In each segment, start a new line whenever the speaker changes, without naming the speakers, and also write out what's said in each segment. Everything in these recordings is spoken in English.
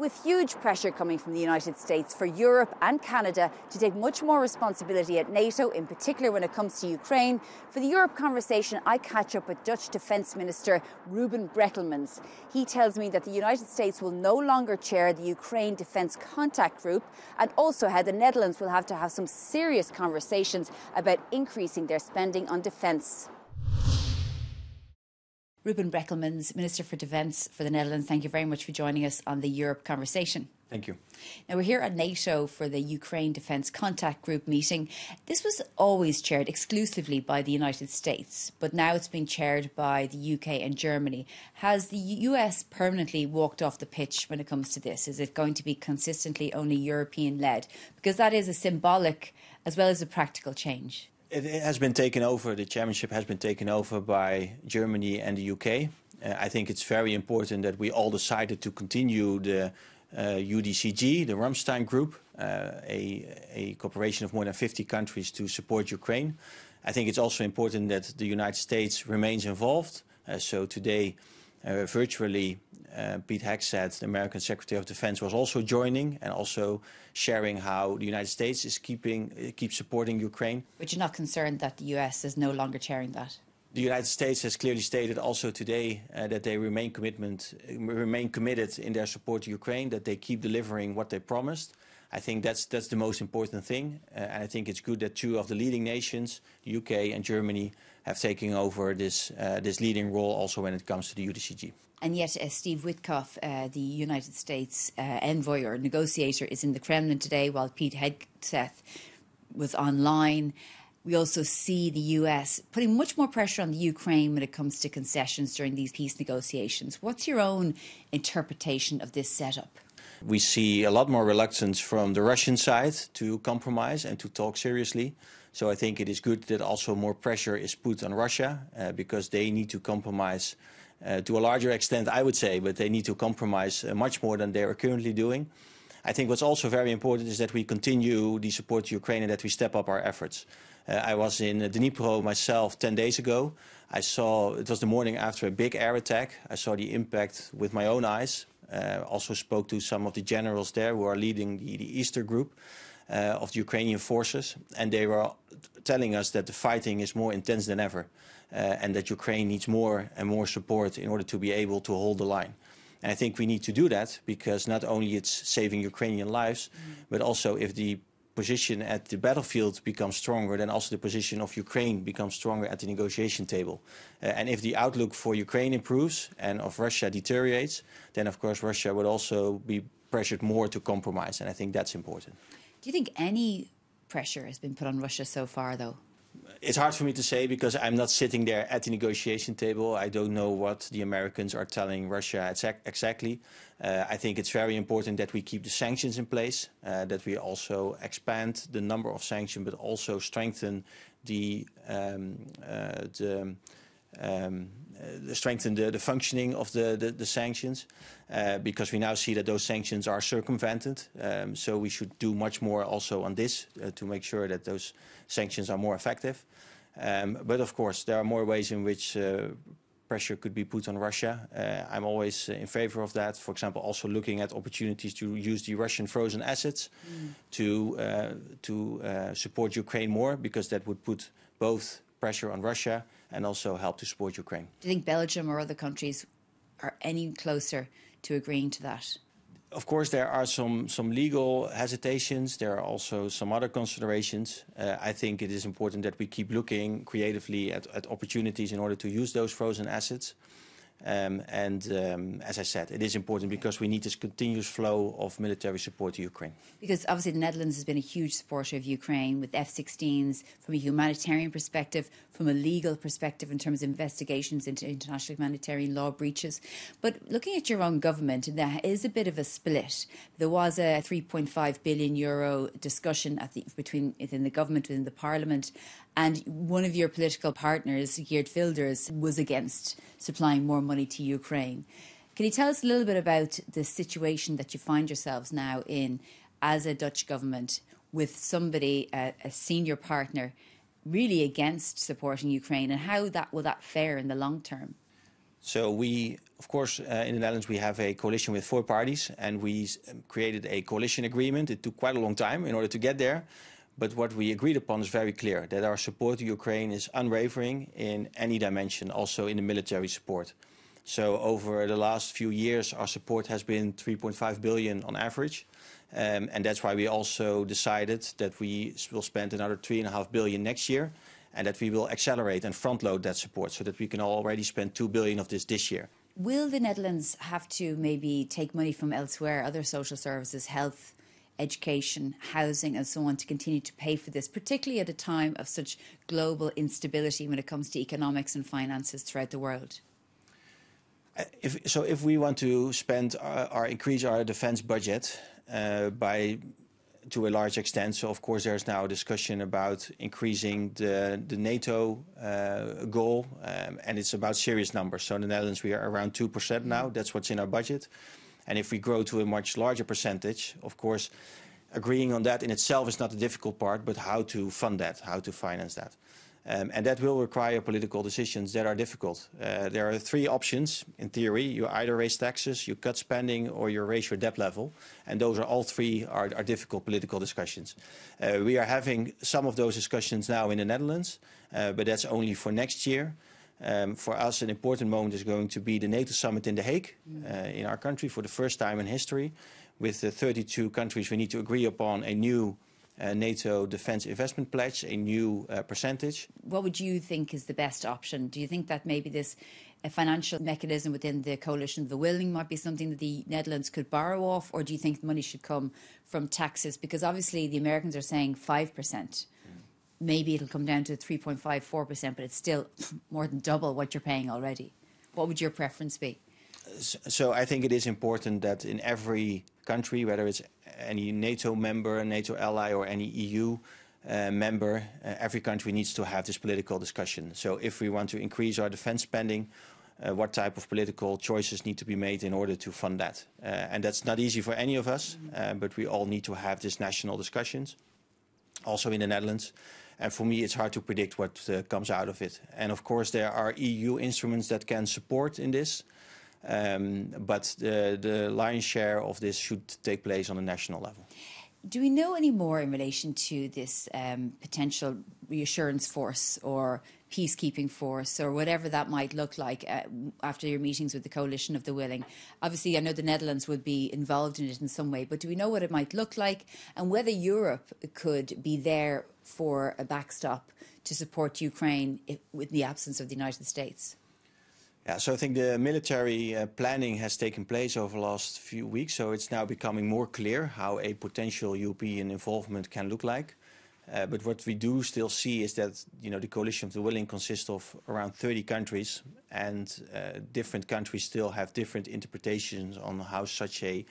With huge pressure coming from the United States for Europe and Canada to take much more responsibility at NATO, in particular when it comes to Ukraine, for the Europe conversation, I catch up with Dutch Defense Minister Ruben Brekelmans. He tells me that the United States will no longer chair the Ukraine Defence Contact Group, and also how the Netherlands will have to have some serious conversations about increasing their spending on defence. Ruben Brekelmans, Minister for Defence for the Netherlands, thank you very much for joining us on the Europe conversation.
Thank you.
Now, we're here at NATO for the Ukraine Defence Contact Group meeting. This was always chaired exclusively by the United States, but now it's being chaired by the UK and Germany. Has the US permanently walked off the pitch when it comes to this? Is it going to be consistently only European-led? Because that is a symbolic as well as a practical change.
It has been taken over, the chairmanship has been taken over by Germany and the UK. I think it's very important that we all decided to continue the UDCG, the Ramstein Group, a cooperation of more than 50 countries to support Ukraine. I think it's also important that the United States remains involved. So today, virtually, Pete Hegseth, the American Secretary of Defense, was also joining and also sharing how the United States is keeps supporting Ukraine.
But you're not concerned that the US is no longer chairing that?
The United States has clearly stated also today that they remain committed in their support to Ukraine, that they keep delivering what they promised. I think that's the most important thing. And I think it's good that two of the leading nations, the UK and Germany, have taken over this leading role also when it comes to the UDCG.
And yet Steve Witkoff, the United States envoy or negotiator, is in the Kremlin today while Pete Hegseth was online. We also see the US putting much more pressure on the Ukraine when it comes to concessions during these peace negotiations. What's your own interpretation of this setup?
We see a lot more reluctance from the Russian side to compromise and to talk seriously. So I think it is good that also more pressure is put on Russia because they need to compromise to a larger extent, I would say, but they need to compromise much more than they are currently doing. I think what's also very important is that we continue the support to Ukraine and that we step up our efforts. I was in Dnipro myself 10 days ago. I saw, it was the morning after a big air attack. I saw the impact with my own eyes. Also spoke to some of the generals there who are leading the Easter group of the Ukrainian forces. And they were telling us that the fighting is more intense than ever. And that Ukraine needs more and more support in order to be able to hold the line. And I think we need to do that because not only it's saving Ukrainian lives, but also if the position at the battlefield becomes stronger, then also the position of Ukraine becomes stronger at the negotiation table. And if the outlook for Ukraine improves and of Russia deteriorates, then of course Russia would also be pressured more to compromise. And I think that's important.
Do you think any pressure has been put on Russia so far, though?
It's hard for me to say because I'm not sitting there at the negotiation table. I don't know what the Americans are telling Russia exactly. I think it's very important that we keep the sanctions in place, that we also expand the number of sanctions, but also strengthen the functioning of the sanctions, because we now see that those sanctions are circumvented. So we should do much more also on this to make sure that those sanctions are more effective. But of course, there are more ways in which pressure could be put on Russia. I'm always in favor of that. For example, also looking at opportunities to use the Russian frozen assets to support Ukraine more, because that would put both pressure on Russia and also help to support Ukraine.
Do you think Belgium or other countries are any closer to agreeing to that?
Of course, there are some legal hesitations. There are also some other considerations. I think it is important that we keep looking creatively at opportunities in order to use those frozen assets. As I said, it is important because we need this continuous flow of military support to Ukraine. Because
obviously the Netherlands has been a huge supporter of Ukraine with F-16s from a humanitarian perspective, from a legal perspective in terms of investigations into international humanitarian law breaches. But looking at your own government, there is a bit of a split. There was a €3.5 billion discussion within the government, within the parliament, and one of your political partners, Geert Wilders, was against supplying more money to Ukraine. Can you tell us a little bit about the situation that you find yourselves now in as a Dutch government with somebody, a senior partner, really against supporting Ukraine, and how will that fare in the long term?
So we, of course, in the Netherlands, we have a coalition with 4 parties, and we created a coalition agreement. It took quite a long time in order to get there. But what we agreed upon is very clear, that our support to Ukraine is unwavering in any dimension, also in the military support. So over the last few years, our support has been 3.5 billion on average. And that's why we also decided that we will spend another 3.5 billion next year, and that we will accelerate and front-load that support so that we can already spend 2 billion of this year.
Will the Netherlands have to maybe take money from elsewhere, other social services, health, education, housing and so on, to continue to pay for this, particularly at a time of such global instability when it comes to economics and finances throughout the world?
If we want to spend increase our defense budget to a large extent, so of course there's now a discussion about increasing the NATO goal, and it's about serious numbers. So in the Netherlands we are around 2% now. That's what's in our budget. And if we grow to a much larger percentage, of course, agreeing on that in itself is not the difficult part, but how to fund that, how to finance that. And that will require political decisions that are difficult. There are 3 options in theory. You either raise taxes, you cut spending, or you raise your debt level. And those are all 3 are difficult political discussions. We are having some of those discussions now in the Netherlands, but that's only for next year. For us, an important moment is going to be the NATO summit in The Hague, in our country, for the first time in history. With the 32 countries, we need to agree upon a new NATO defense investment pledge, a new percentage.
What would you think is the best option? Do you think that maybe this financial mechanism within the coalition of the willing might be something that the Netherlands could borrow off, or do you think the money should come from taxes? Because obviously the Americans are saying 5%. Maybe it'll come down to 3.5%, 4%, but it's still more than double what you're paying already. What would your preference be?
So I think it is important that in every country, whether it's any NATO member, NATO ally, or any EU member, every country needs to have this political discussion. So if we want to increase our defense spending, what type of political choices need to be made in order to fund that? And that's not easy for any of us, but we all need to have these national discussions, also in the Netherlands. And for me, it's hard to predict what comes out of it. And of course, there are EU instruments that can support in this. But the lion's share of this should take place on a national level.
Do we know any more in relation to this potential reassurance force or peacekeeping force or whatever that might look like after your meetings with the coalition of the willing? Obviously, I know the Netherlands would be involved in it in some way, but do we know what it might look like and whether Europe could be there for a backstop to support Ukraine with the absence of the United States?
Yeah, so I think the military planning has taken place over the last few weeks, so it's now becoming more clear how a potential European involvement can look like. But what we do still see is that, you know, the coalition of the willing consists of around 30 countries, and different countries still have different interpretations on how such a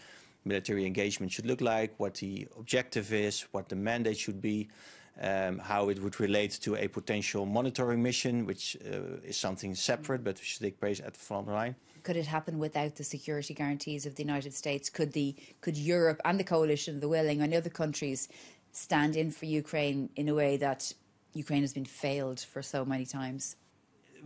military engagement should look like, what the objective is, what the mandate should be. How it would relate to a potential monitoring mission, which is something separate, but should take place at the front line.
Could it happen without the security guarantees of the United States? Could Europe and the coalition of the willing and other countries stand in for Ukraine in a way that Ukraine has been failed for so many times?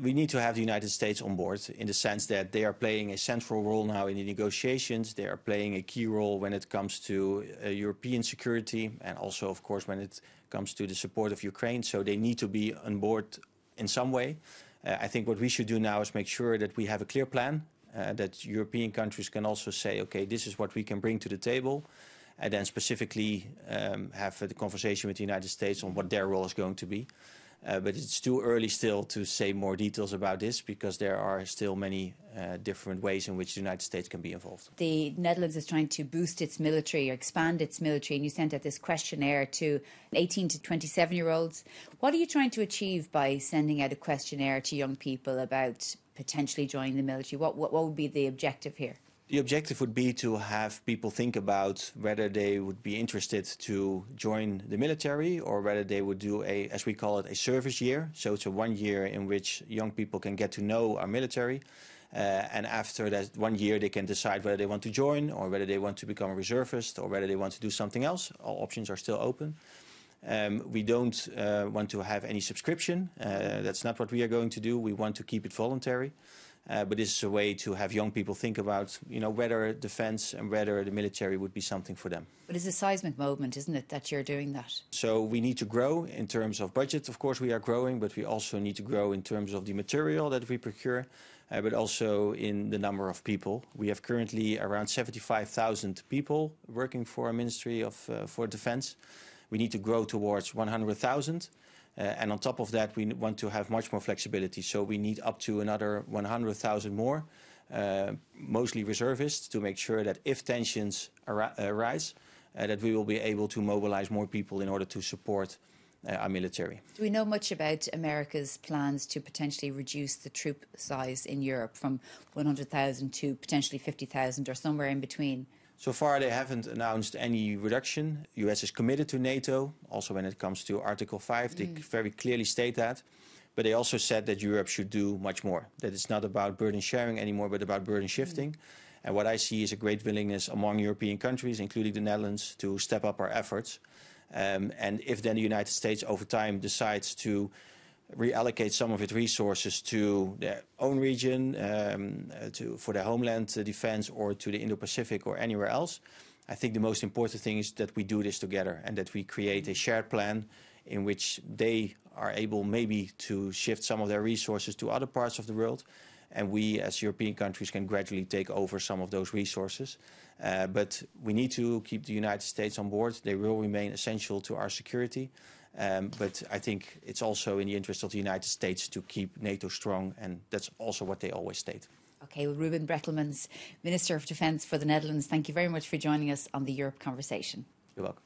We need to have the United States on board in the sense that they are playing a central role now in the negotiations. They are playing a key role when it comes to European security and also, of course, when it comes to the support of Ukraine. So they need to be on board in some way. I think what we should do now is make sure that we have a clear plan, that European countries can also say, okay, this is what we can bring to the table, and then specifically have the conversation with the United States on what their role is going to be. But it's too early still to say more details about this because there are still many different ways in which the United States can be involved.
The Netherlands is trying to boost its military or expand its military, and you sent out this questionnaire to 18 to 27-year-olds. What are you trying to achieve by sending out a questionnaire to young people about potentially joining the military? What would be the objective here?
The objective would be to have people think about whether they would be interested to join the military or whether they would do as we call it, a service year. So it's a 1 year in which young people can get to know our military. And after that 1 year, they can decide whether they want to join or whether they want to become a reservist or whether they want to do something else. All options are still open. We don't want to have any subscription. That's not what we are going to do. We want to keep it voluntary. But this is a way to have young people think about, whether defense and whether the military would be something for them.
But it's a seismic moment, isn't it, that you're doing that?
So we need to grow in terms of budget. Of course, we are growing, but we also need to grow in terms of the material that we procure, but also in the number of people. We have currently around 75,000 people working for our Ministry for Defense. We need to grow towards 100,000. And on top of that, we want to have much more flexibility. So we need up to another 100,000 more, mostly reservists, to make sure that if tensions arise, that we will be able to mobilize more people in order to support our military.
Do we know much about America's plans to potentially reduce the troop size in Europe from 100,000 to potentially 50,000 or somewhere in between?
So far, they haven't announced any reduction. The US is committed to NATO, also when it comes to Article 5. They very clearly state that. But they also said that Europe should do much more, that it's not about burden sharing anymore, but about burden shifting. And what I see is a great willingness among European countries, including the Netherlands, to step up our efforts. And if then the United States over time decides to reallocate some of its resources to their own region, for their homeland defense, or to the Indo-Pacific or anywhere else, I think the most important thing is that we do this together and that we create a shared plan in which they are able maybe to shift some of their resources to other parts of the world, and we as European countries can gradually take over some of those resources. But we need to keep the United States on board. They will remain essential to our security. But I think it's also in the interest of the United States to keep NATO strong, and that's also what they always state.
Okay, well, Ruben Brekelmans, Minister of Defence for the Netherlands, thank you very much for joining us on the Europe Conversation.
You're welcome.